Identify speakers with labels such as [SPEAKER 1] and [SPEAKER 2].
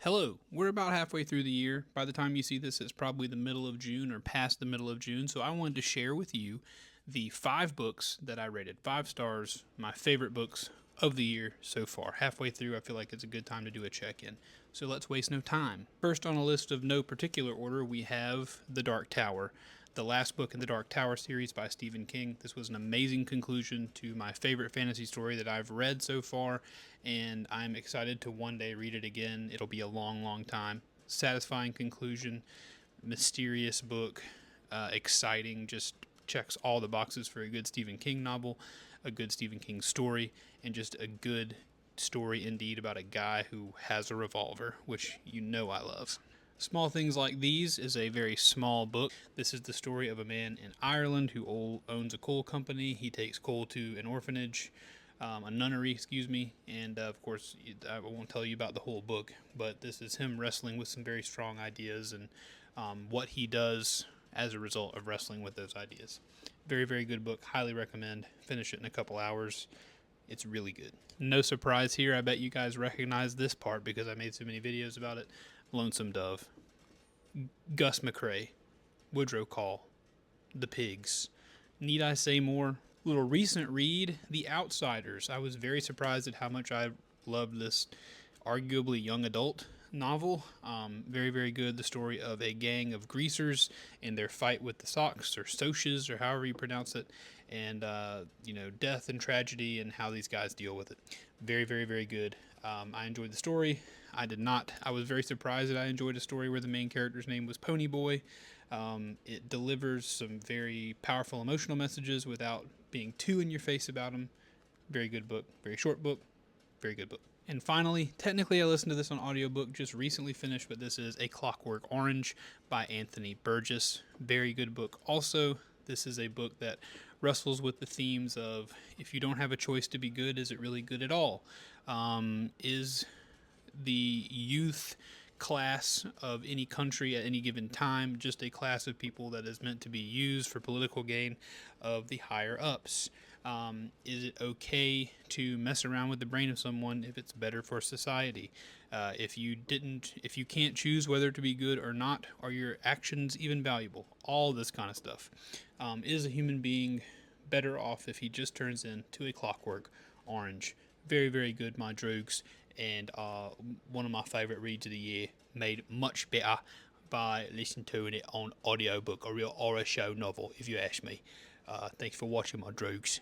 [SPEAKER 1] Hello, we're about halfway through the year. By the time you see this, it's probably the middle of June or past the middle of June. So I wanted to share with you the 5 books that I rated 5 stars, my favorite books of the year so far. Halfway through, I feel like it's a good time to do a check in. So let's waste no time. First on a list of no particular order, we have The Dark Tower, the last book in the Dark Tower series by Stephen King. This was an amazing conclusion to my favorite fantasy story that I've read so far, and I'm excited to one day read it again. It'll be a long, long time. Satisfying conclusion, mysterious book, exciting, just checks all the boxes for a good Stephen King novel, a good Stephen King story, and just a good story indeed about a guy who has a revolver, which you know I love. Small Things Like These is a very small book. This is the story of a man in Ireland who owns a coal company. He takes coal to an orphanage, a nunnery, excuse me, and of course, I won't tell you about the whole book, but this is him wrestling with some very strong ideas and what he does as a result of wrestling with those ideas. Very, very good book. Highly recommend. Finish it in a couple hours. It's really good. No surprise here. I bet you guys recognize this part because I made so many videos about it. Lonesome Dove, Gus McCrae, Woodrow Call, The Pigs. Need I say more? Little recent read, The Outsiders. I was very surprised at how much I loved this arguably young adult novel. Very, very good. The story of a gang of greasers and their fight with the Sox or Socs or however you pronounce it, and death and tragedy and how these guys deal with it. Very, very, very good. I enjoyed the story. I was very surprised that I enjoyed a story where the main character's name was Pony Boy. It delivers some very powerful emotional messages without being too in your face about them. Very good book. Very short book. Very good book. And finally, technically I listened to this on audiobook, just recently finished, but this is A Clockwork Orange by Anthony Burgess. Very good book also. This is a book that wrestles with the themes of, if you don't have a choice to be good, is it really good at all? Is the youth class of any country at any given time just a class of people that is meant to be used for political gain of the higher ups? Is it okay to mess around with the brain of someone if it's better for society? If you can't choose whether to be good or not, are your actions even valuable? All this kind of stuff. Is a human being better off if he just turns into a Clockwork Orange? Very, very good, my drogues, and one of my favorite reads of the year, made much better by listening to it on audiobook, a real horror show novel, if you ask me. Thanks for watching, my drogues.